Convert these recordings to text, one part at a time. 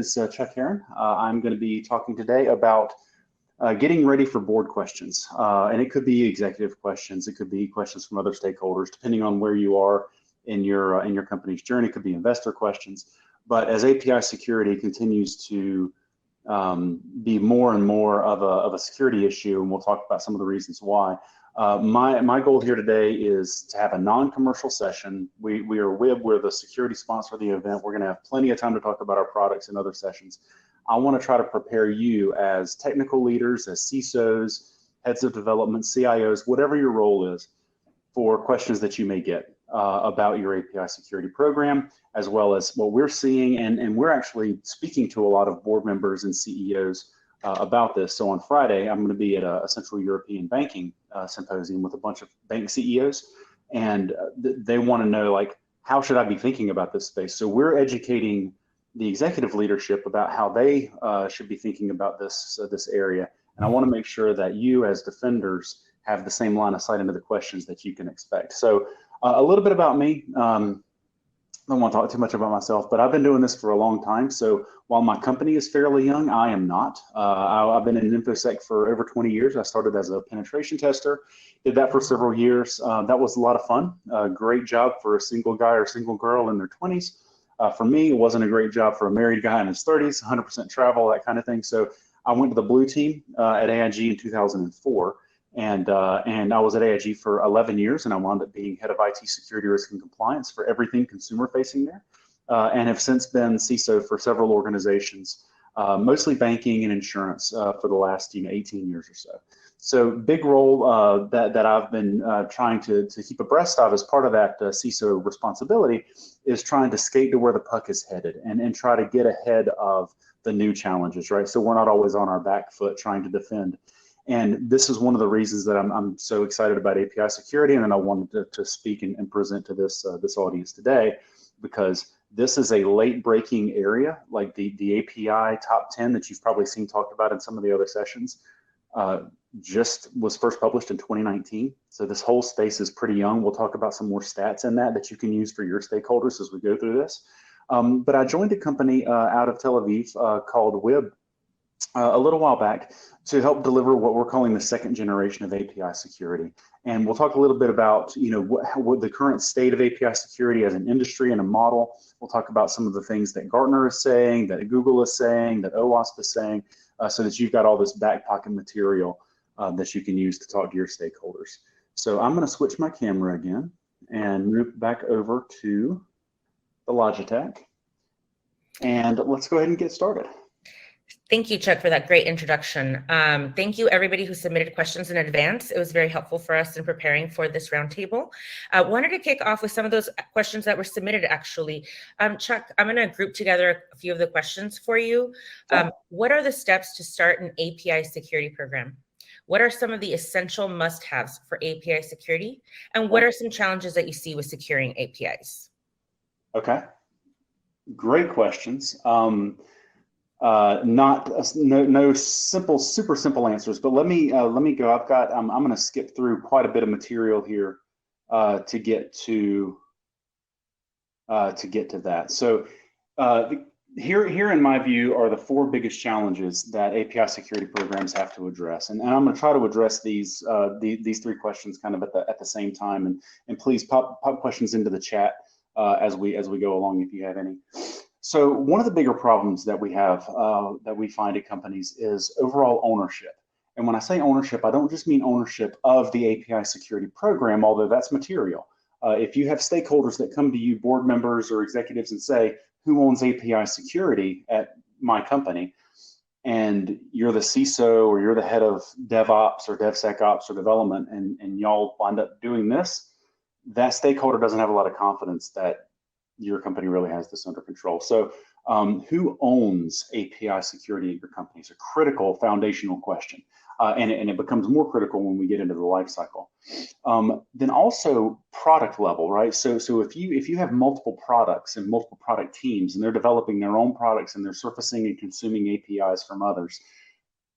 is Chuck Herrin. I'm going to be talking today about getting ready for board questions. And it could be executive questions. It could be questions from other stakeholders, depending on where you are in your company's journey. It could be investor questions. But as API security continues to be more and more of a security issue, and we'll talk about some of the reasons why, my goal here today is to have a non-commercial session. We are WIB, we're the security sponsor of the event. We're going to have plenty of time to talk about our products and other sessions. I want to try to prepare you as technical leaders, as CISOs, heads of development, CIOs, whatever your role is, for questions that you may get about your API security program, as well as what we're seeing. And we're actually speaking to a lot of board members and CEOs about this. So on Friday, I'm going to be at a Central European banking symposium with a bunch of bank CEOs, and they want to know, like, how should I be thinking about this space? So we're educating the executive leadership about how they should be thinking about this area. And I want to make sure that you as defenders have the same line of sight into the questions that you can expect. So a little bit about me. I don't want to talk too much about myself, but I've been doing this for a long time. So while my company is fairly young, I am not. I've been in InfoSec for over 20 years. I started as a penetration tester, did that for several years. That was a lot of fun. Great job for a single guy or single girl in their 20s. For me, it wasn't a great job for a married guy in his 30s, 100% travel, that kind of thing. So I went to the blue team at AIG in 2004. And I was at AIG for 11 years, and I wound up being head of IT security, risk, and compliance for everything consumer facing there, and have since been CISO for several organizations, mostly banking and insurance for the last 18 years or so. So big role that I've been trying to keep abreast of as part of that CISO responsibility is trying to skate to where the puck is headed and try to get ahead of the new challenges, right? So we're not always on our back foot trying to defend. And this is one of the reasons that I'm so excited about API security, and then I wanted to speak and present to this audience today, because this is a late breaking area, like the API top 10 that you've probably seen talked about in some of the other sessions, just was first published in 2019. So this whole space is pretty young. We'll talk about some more stats in that you can use for your stakeholders as we go through this. But I joined a company out of Tel Aviv called WIB a little while back to help deliver what we're calling the second generation of API security. And we'll talk a little bit about, what the current state of API security as an industry and a model. We'll talk about some of the things that Gartner is saying, that Google is saying, that OWASP is saying, so that you've got all this back pocket material that you can use to talk to your stakeholders. So I'm going to switch my camera again and move back over to the Logitech. And let's go ahead and get started. Thank you, Chuck, for that great introduction. Thank you, everybody who submitted questions in advance. It was very helpful for us in preparing for this roundtable. I wanted to kick off with some of those questions that were submitted, actually. Chuck, I'm going to group together a few of the questions for you. What are the steps to start an API security program? What are some of the essential must-haves for API security? And what are some challenges that you see with securing APIs? Okay. Great questions. No super simple answers, but let me go. I'm going to skip through quite a bit of material here to get to that. So here in my view are the four biggest challenges that API security programs have to address, and I'm going to try to address these three questions kind of at the same time. And please pop questions into the chat as we go along if you have any. So one of the bigger problems that we have, that we find at companies, is overall ownership. And when I say ownership, I don't just mean ownership of the API security program, although that's material. If you have stakeholders that come to you, board members or executives, and say, who owns API security at my company? And you're the CISO or you're the head of DevOps or DevSecOps or development, and y'all wind up doing this, that stakeholder doesn't have a lot of confidence that your company really has this under control. So who owns API security at your company is a critical foundational question. And it becomes more critical when we get into the life cycle. Then also product level, right? So if you have multiple products and multiple product teams and they're developing their own products and they're surfacing and consuming APIs from others,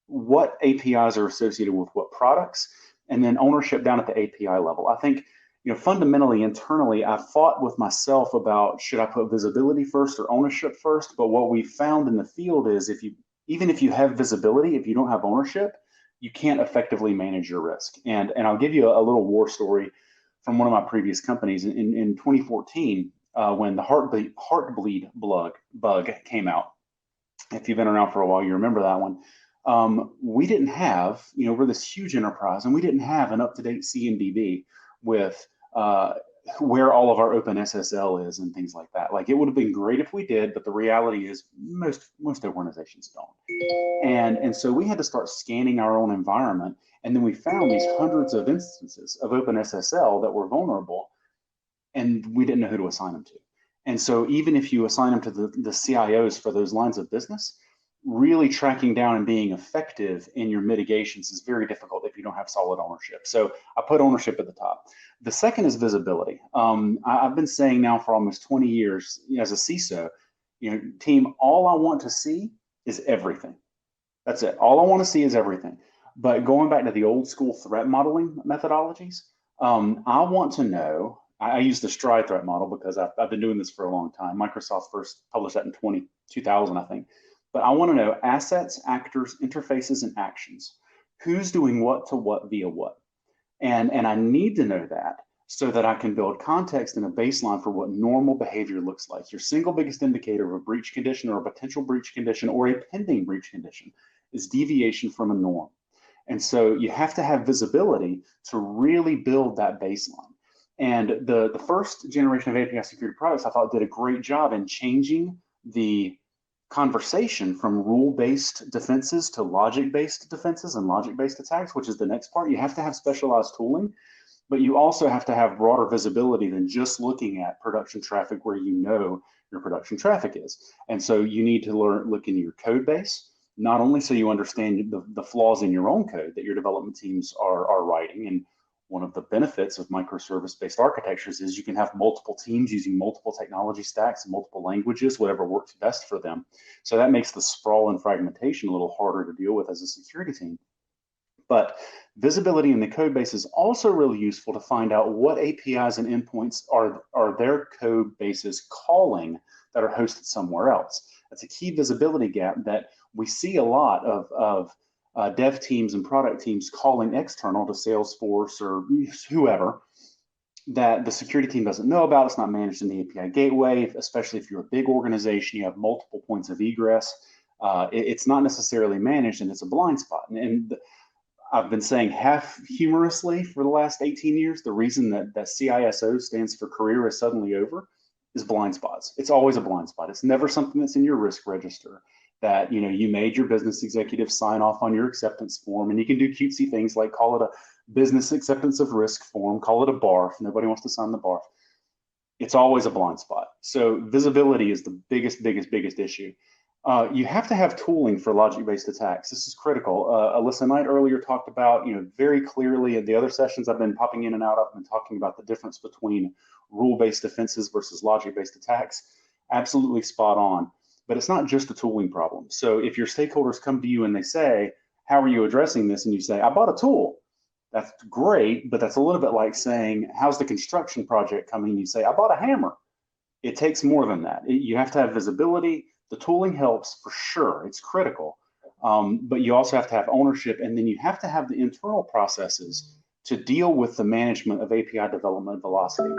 what APIs are associated with what products? And then ownership down at the API level. I think fundamentally, internally, I fought with myself about should I put visibility first or ownership first. But what we found in the field is even if you have visibility, if you don't have ownership, you can't effectively manage your risk. And I'll give you a little war story from one of my previous companies in 2014 when the heartbleed bug came out. If you've been around for a while, you remember that one. We didn't have, we're this huge enterprise, and we didn't have an up-to-date CMDB with where all of our open SSL is and things like that. Like, it would have been great if we did, but the reality is most organizations don't. And so we had to start scanning our own environment, and then we found these hundreds of instances of open SSL that were vulnerable, and we didn't know who to assign them to. And so even if you assign them to the CIOs for those lines of business, really tracking down and being effective in your mitigations is very difficult if you don't have solid ownership. So I put ownership at the top. The second is visibility. I've been saying now for almost 20 years as a CISO, team, all I want to see is everything. That's it. All I want to see is everything. But going back to the old school threat modeling methodologies, I want to know, I use the STRIDE threat model because I've been doing this for a long time. Microsoft first published that in 2000, I think. But I want to know assets, actors, interfaces, and actions. Who's doing what to what via what? And I need to know that so that I can build context and a baseline for what normal behavior looks like. Your single biggest indicator of a breach condition or a potential breach condition or a pending breach condition is deviation from a norm. And so you have to have visibility to really build that baseline. And the first generation of API security products, I thought, did a great job in changing the conversation from rule-based defenses to logic-based defenses and logic-based attacks, which is the next part. You have to have specialized tooling, but you also have to have broader visibility than just looking at production traffic where your production traffic is. And so you need to look into your code base, not only so you understand the flaws in your own code that your development teams are writing. And one of the benefits of microservice-based architectures is you can have multiple teams using multiple technology stacks and multiple languages, whatever works best for them. So that makes the sprawl and fragmentation a little harder to deal with as a security team. But visibility in the code base is also really useful to find out what APIs and endpoints are their code bases calling that are hosted somewhere else. That's a key visibility gap that we see a lot of dev teams and product teams calling external to Salesforce or whoever that the security team doesn't know about. It's not managed in the API gateway, especially if you're a big organization, you have multiple points of egress. It's not necessarily managed, and it's a blind spot. And I've been saying half humorously for the last 18 years, the reason that CISO stands for career is suddenly over is blind spots. It's always a blind spot. It's never something that's in your risk register that you made your business executive sign off on your acceptance form, and you can do cutesy things like call it a business acceptance of risk form, call it a BARF. Nobody wants to sign the BARF. It's always a blind spot. So visibility is the biggest issue. You have to have tooling for logic-based attacks. This is critical. Alyssa Knight earlier talked about, very clearly in the other sessions I've been popping in and out of and talking about the difference between rule-based defenses versus logic-based attacks. Absolutely spot on. But it's not just a tooling problem. So if your stakeholders come to you and they say, how are you addressing this? And you say, I bought a tool. That's great, but that's a little bit like saying, how's the construction project coming? And you say, I bought a hammer. It takes more than that. You have to have visibility. The tooling helps for sure. It's critical. But you also have to have ownership, and then you have to have the internal processes to deal with the management of API development velocity.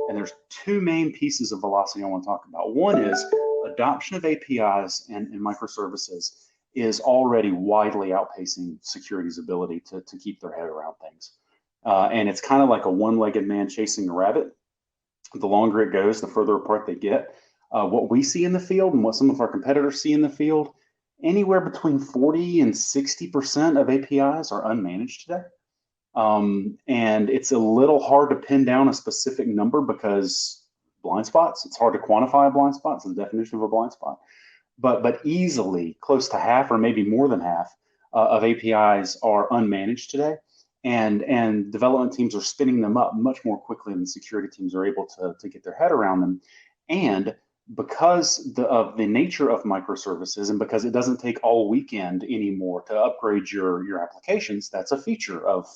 And there's two main pieces of velocity I want to talk about. One is adoption of APIs and microservices is already widely outpacing security's ability to keep their head around things. And it's kind of like a one-legged man chasing a rabbit. The longer it goes, the further apart they get. What we see in the field and what some of our competitors see in the field, anywhere between 40 and 60% of APIs are unmanaged today. And it's a little hard to pin down a specific number because blind spots. It's hard to quantify a blind spot. It's the definition of a blind spot. But easily close to half or maybe more than half of APIs are unmanaged today. And development teams are spinning them up much more quickly than security teams are able to get their head around them. And because of the nature of microservices and because it doesn't take all weekend anymore to upgrade your applications, that's a feature of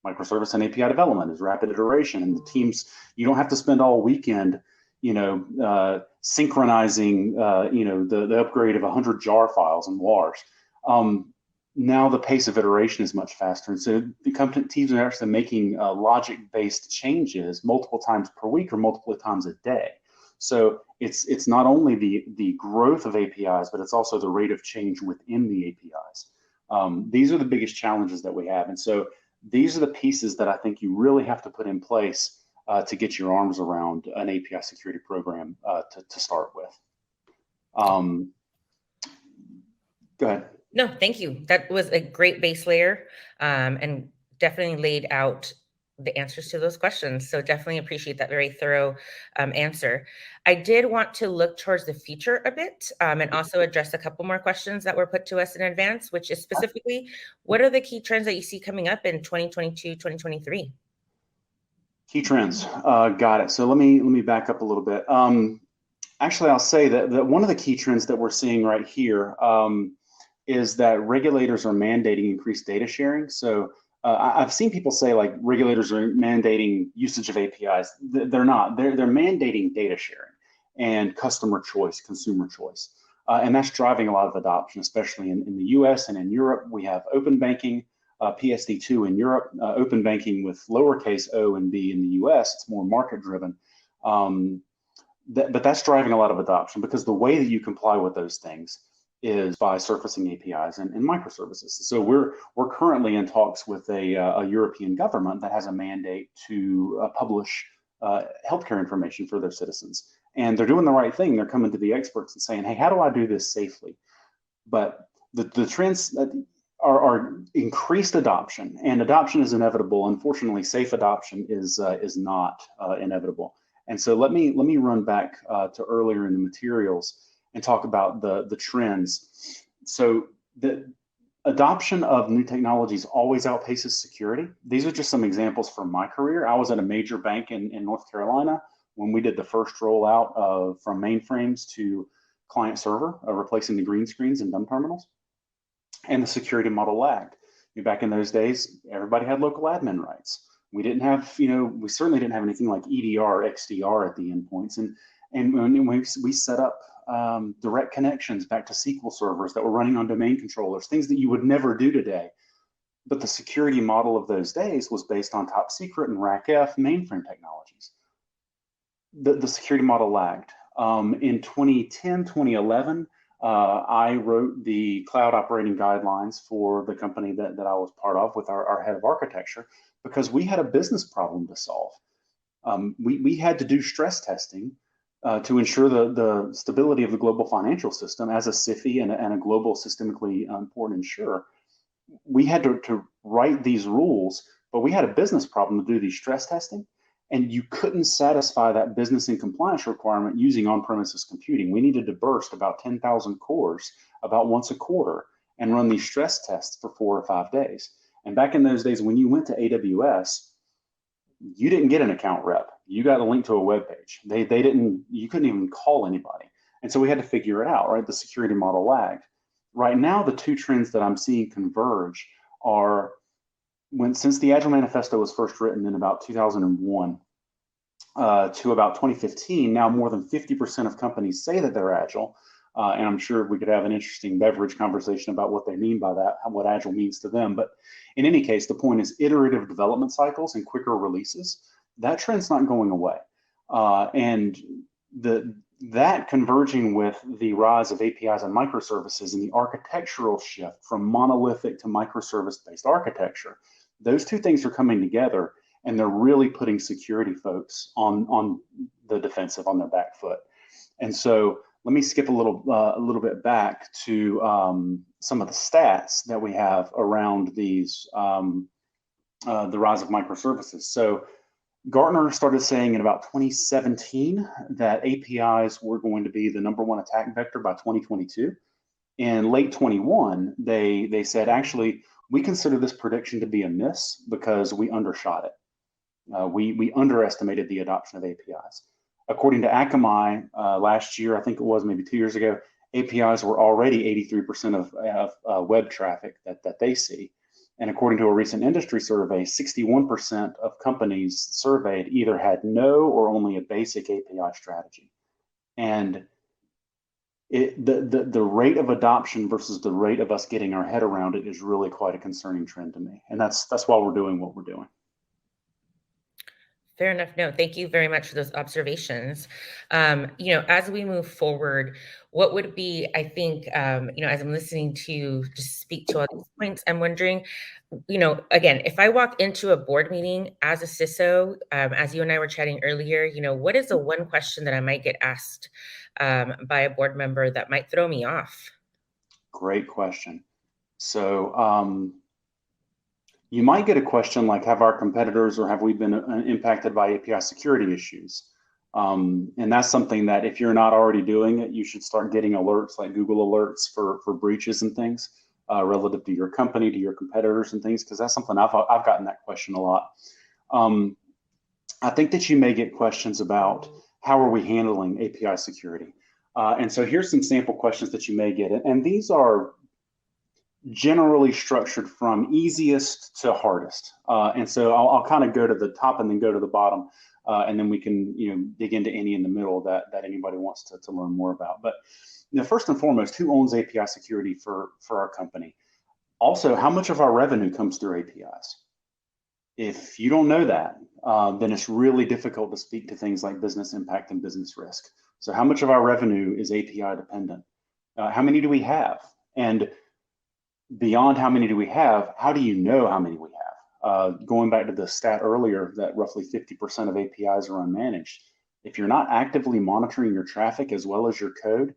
Microservice and API development is rapid iteration, and the teams, you don't have to spend all weekend, synchronizing, the upgrade of 100 jar files and WARs. Now the pace of iteration is much faster, and so the company teams are actually making logic-based changes multiple times per week or multiple times a day. So it's not only the growth of APIs, but it's also the rate of change within the APIs. These are the biggest challenges that we have, and so these are the pieces that I think you really have to put in place to get your arms around an API security program to start with. Go ahead. No, thank you. That was a great base layer, and definitely laid out the answers to those questions. So definitely appreciate that very thorough answer. I did want to look towards the future a bit, and also address a couple more questions that were put to us in advance, which is specifically, what are the key trends that you see coming up in 2022, 2023? Key trends. Got it. So let me back up a little bit. Actually, I'll say that one of the key trends that we're seeing right here is that regulators are mandating increased data sharing. So I've seen people say like regulators are mandating usage of APIs. They're not. They're mandating data sharing and customer choice, consumer choice. And that's driving a lot of adoption, especially in the US and in Europe. We have open banking, PSD2 in Europe, open banking with lowercase o and b in the US. It's more market driven. But that's driving a lot of adoption because the way that you comply with those things is by surfacing APIs and microservices. So we're currently in talks with a European government that has a mandate to publish healthcare information for their citizens. And they're doing the right thing. They're coming to the experts and saying, hey, how do I do this safely? But the trends are increased adoption, and adoption is inevitable. Unfortunately, safe adoption is not inevitable. And so let me run back to earlier in the materials and talk about the trends. So the adoption of new technologies always outpaces security. These are just some examples from my career. I was at a major bank in North Carolina when we did the first rollout from mainframes to client server, replacing the green screens and dumb terminals. And the security model lagged. Back in those days, everybody had local admin rights. We didn't have, we certainly didn't have anything like EDR, XDR at the endpoints. And when we set up direct connections back to SQL servers that were running on domain controllers, things that you would never do today. But the security model of those days was based on top secret and RACF mainframe technologies. The security model lagged. In 2010, 2011, I wrote the cloud operating guidelines for the company that I was part of with our head of architecture, because we had a business problem to solve. We had to do stress testing to ensure the stability of the global financial system as a SIFI and a global systemically important insurer. We had to write these rules, but we had a business problem to do these stress testing, and you couldn't satisfy that business and compliance requirement using on-premises computing. We needed to burst about 10,000 cores about once a quarter and run these stress tests for 4 or 5 days. And back in those days, when you went to AWS, you didn't get an account rep. You got a link to a web page. You couldn't even call anybody. And so we had to figure it out, right? The security model lagged. Right now, the two trends that I'm seeing converge are since the Agile Manifesto was first written in about 2001 to about 2015, now more than 50% of companies say that they're Agile. And I'm sure we could have an interesting beverage conversation about what they mean by that, what Agile means to them. But in any case, the point is iterative development cycles and quicker releases. That trend's not going away. And that converging with the rise of APIs and microservices and the architectural shift from monolithic to microservice-based architecture, those two things are coming together, and they're really putting security folks on the defensive, on their back foot. And so let me skip a little bit back to some of the stats that we have around these the rise of microservices. So Gartner started saying in about 2017 that APIs were going to be the #1 attack vector by 2022. In late 21, they said, actually, we consider this prediction to be a miss because we undershot it. We underestimated the adoption of APIs. According to Akamai, last year, I think it was maybe 2 years ago, APIs were already 83% of web traffic that they see. And according to a recent industry survey, 61% of companies surveyed either had no or only a basic API strategy. And the rate of adoption versus the rate of us getting our head around it is really quite a concerning trend to me. And that's why we're doing what we're doing. Fair enough. No, thank you very much for those observations. As we move forward, what would be, I think, as I'm listening to you just speak to all these points, I'm wondering, again, if I walk into a board meeting as a CISO, as you and I were chatting earlier, what is the one question that I might get asked by a board member that might throw me off? Great question. So you might get a question like, have our competitors or have we been impacted by API security issues? And that's something that if you're not already doing it, you should start getting alerts like Google alerts for breaches and things relative to your company, to your competitors and things, because that's something I've gotten that question a lot. I think that you may get questions about how are we handling API security? And so here's some sample questions that you may get. And these are generally structured from easiest to hardest. And so I'll kind of go to the top and then go to the bottom. And then we can dig into any in the middle that anybody wants to learn more about. But first and foremost, who owns API security for our company? Also, how much of our revenue comes through APIs? If you don't know that, then it's really difficult to speak to things like business impact and business risk. So how much of our revenue is API dependent? How many do we have? And beyond how many do we have, how do you know how many we have? Going back to the stat earlier that roughly 50% of APIs are unmanaged. If you're not actively monitoring your traffic as well as your code,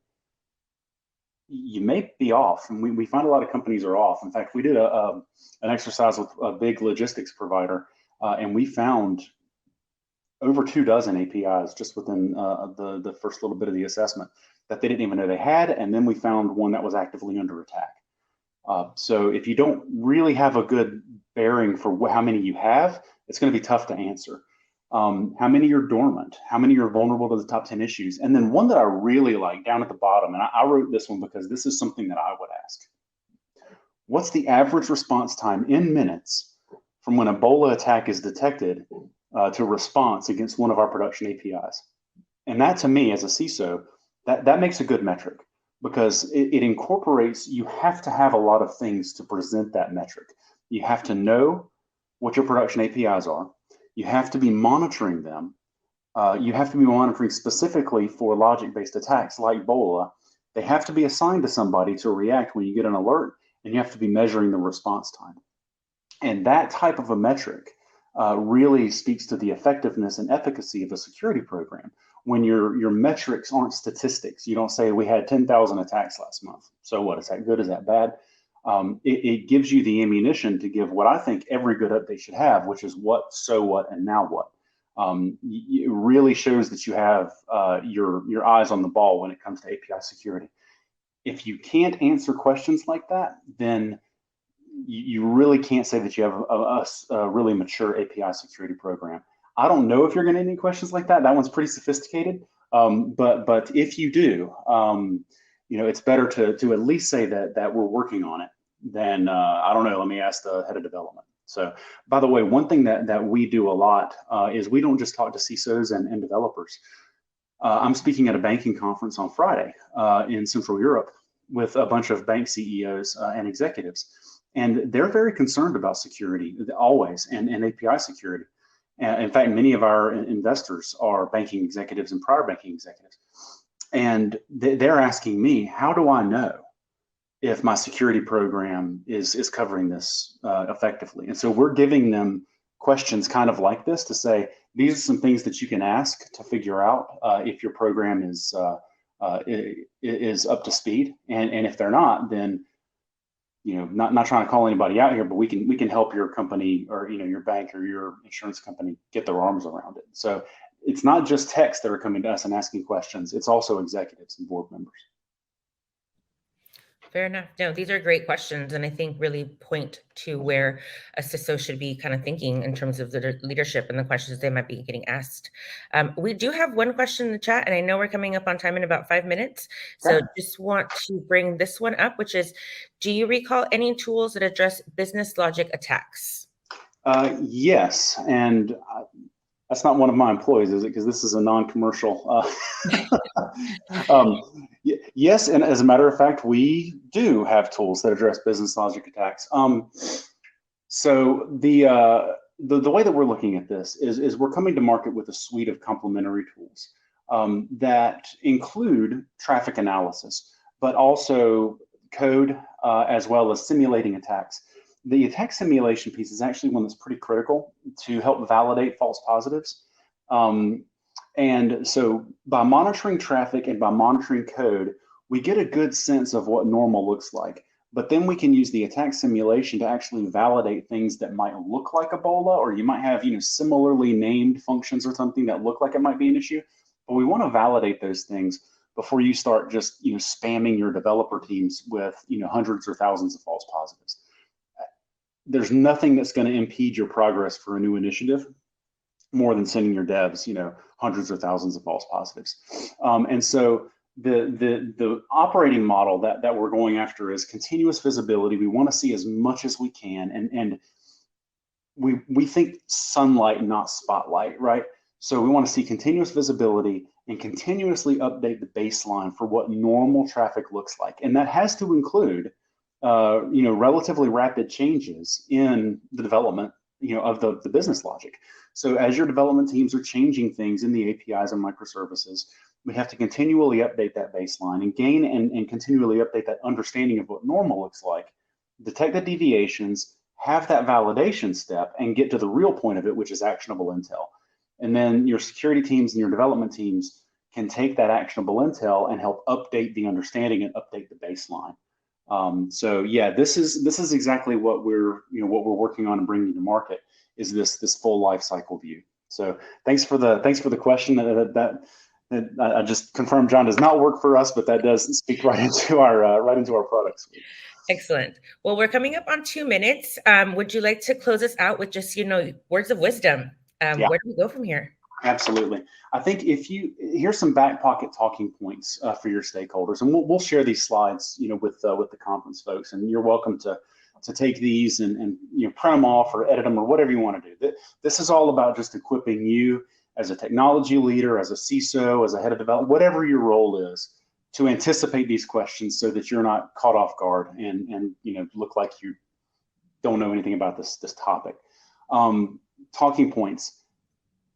you may be off. And we find a lot of companies are off. In fact, we did an exercise with a big logistics provider, and we found over 24 APIs just within the first little bit of the assessment that they didn't even know they had. And then we found one that was actively under attack. So if you don't really have a good bearing for how many you have, it's going to be tough to answer. How many are dormant? How many are vulnerable to the top 10 issues? And then one that I really like down at the bottom, and I wrote this one because this is something that I would ask. What's the average response time in minutes from when Ebola attack is detected to response against one of our production APIs? And that to me as a CISO, that makes a good metric. Because it incorporates, you have to have a lot of things to present that metric. You have to know what your production APIs are. You have to be monitoring them. You have to be monitoring specifically for logic-based attacks like Ebola. They have to be assigned to somebody to react when you get an alert, and you have to be measuring the response time. And that type of a metric really speaks to the effectiveness and efficacy of a security program. When your metrics aren't statistics, you don't say we had 10,000 attacks last month. So what, is that good? Is that bad? It gives you the ammunition to give what I think every good update should have, which is what, so what, and now what. It really shows that you have your eyes on the ball when it comes to API security. If you can't answer questions like that, then you really can't say that you have a really mature API security program. I don't know if you're going to get any questions like that. That one's pretty sophisticated. But if you do, it's better to at least say that we're working on it than, I don't know, let me ask the head of development. So by the way, one thing that we do a lot is we don't just talk to CISOs and developers. I'm speaking at a banking conference on Friday in Central Europe with a bunch of bank CEOs and executives. And they're very concerned about security always and API security. In fact, many of our investors are banking executives and prior banking executives. And they're asking me, how do I know if my security program is covering this effectively? And so we're giving them questions kind of like this to say, these are some things that you can ask to figure out if your program is up to speed. And if they're not, then not trying to call anybody out here, but we can help your company or your bank or your insurance company get their arms around it. So it's not just techs that are coming to us and asking questions; it's also executives and board members. Fair enough. No, these are great questions, and I think really point to where a CISO should be kind of thinking in terms of the leadership and the questions they might be getting asked. We do have one question in the chat, and I know we're coming up on time in about 5 minutes, so just want to bring this one up, which is, do you recall any tools that address business logic attacks? Yes, and that's not one of my employees, is it? Because this is a non-commercial. Yes, and as a matter of fact, we do have tools that address business logic attacks. So the way that we're looking at this is we're coming to market with a suite of complementary tools that include traffic analysis, but also code as well as simulating attacks. The attack simulation piece is actually one that's pretty critical to help validate false positives. And so by monitoring traffic and by monitoring code, we get a good sense of what normal looks like. But then we can use the attack simulation to actually validate things that might look like Ebola, or you might have, similarly named functions or something that look like it might be an issue. But we want to validate those things before you start just, spamming your developer teams with, hundreds or thousands of false positives. There's nothing that's going to impede your progress for a new initiative more than sending your devs, hundreds or thousands of false positives. And so the operating model that we're going after is continuous visibility. We want to see as much as we can, and we think sunlight, not spotlight, right? So we want to see continuous visibility and continuously update the baseline for what normal traffic looks like, and that has to include relatively rapid changes in the development, of the business logic. So as your development teams are changing things in the APIs and microservices, we have to continually update that baseline and gain and continually update that understanding of what normal looks like, detect the deviations, have that validation step, and get to the real point of it, which is actionable intel. And then your security teams and your development teams can take that actionable intel and help update the understanding and update the baseline. So yeah, this is exactly what we're working on and bringing to market, is this full life cycle view. So thanks for the question. That I just confirmed John does not work for us, but that does speak right into our product suite. Excellent. Well, we're coming up on 2 minutes. Would you like to close us out with just words of wisdom? Yeah. Where do we go from here? Absolutely. I think here's some back pocket talking points for your stakeholders, and we'll share these slides, with the conference folks, and you're welcome to take these and print them off or edit them or whatever you want to do. This is all about just equipping you as a technology leader, as a CISO, as a head of development, whatever your role is, to anticipate these questions so that you're not caught off guard and look like you don't know anything about this topic. Talking points.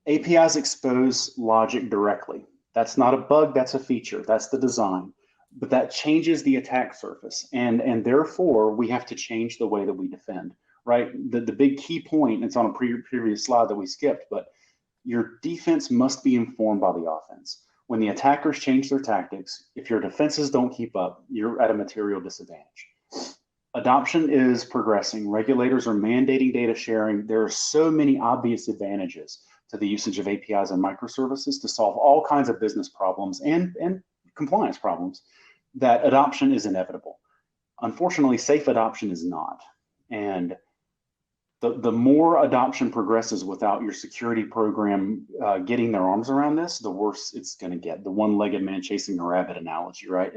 APIs expose logic directly. That's not a bug, that's a feature, that's the design. But that changes the attack surface, and therefore we have to change the way that we defend, right? The big key point, it's on a previous slide that we skipped, but your defense must be informed by the offense. When the attackers change their tactics, if your defenses don't keep up, you're at a material disadvantage. Adoption is progressing. Regulators are mandating data sharing. There are so many obvious advantages to the usage of APIs and microservices to solve all kinds of business problems and compliance problems that adoption is inevitable. Unfortunately, safe adoption is not. And the more adoption progresses without your security program getting their arms around this, the worse it's going to get. The one-legged man chasing the rabbit analogy, right?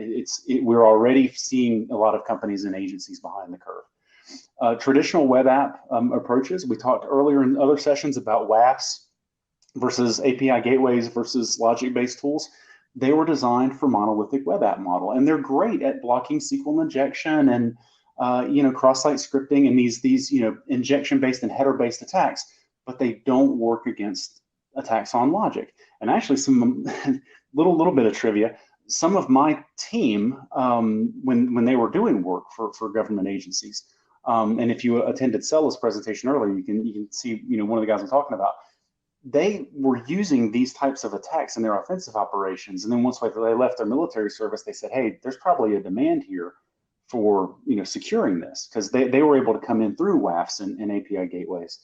We're already seeing a lot of companies and agencies behind the curve. Traditional web app approaches, we talked earlier in other sessions about WAFs versus API gateways versus logic-based tools. They were designed for monolithic web app model, and they're great at blocking SQL injection and cross-site scripting and these injection-based and header-based attacks, but they don't work against attacks on logic. And actually, some little bit of trivia: some of my team, when they were doing work for government agencies, and if you attended Cella's presentation earlier, you can see one of the guys I'm talking about. They were using these types of attacks in their offensive operations, and then once they left their military service, they said, "Hey, there's probably a demand here for securing this," because they were able to come in through WAFs and API gateways.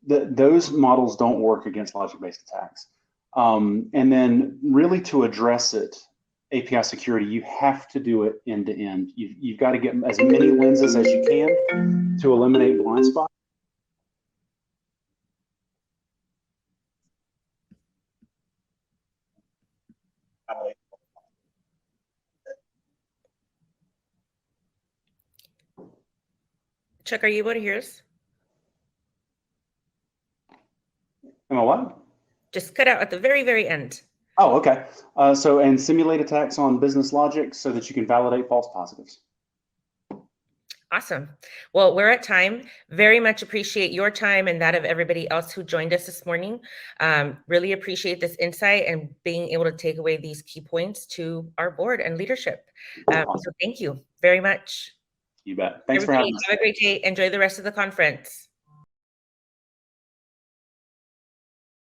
Those models don't work against logic-based attacks. And then really to address it, API security, you have to do it end to end. You've got to get as many lenses as you can to eliminate blind spots. Chuck, are you able to hear us? Am I what? Just cut out at the very, very end. Oh, okay. And simulate attacks on business logic so that you can validate false positives. Awesome. Well, we're at time. Very much appreciate your time and that of everybody else who joined us this morning. Really appreciate this insight and being able to take away these key points to our board and leadership. Awesome. So thank you very much. You bet. Thanks for having us. Have a great day. Enjoy the rest of the conference.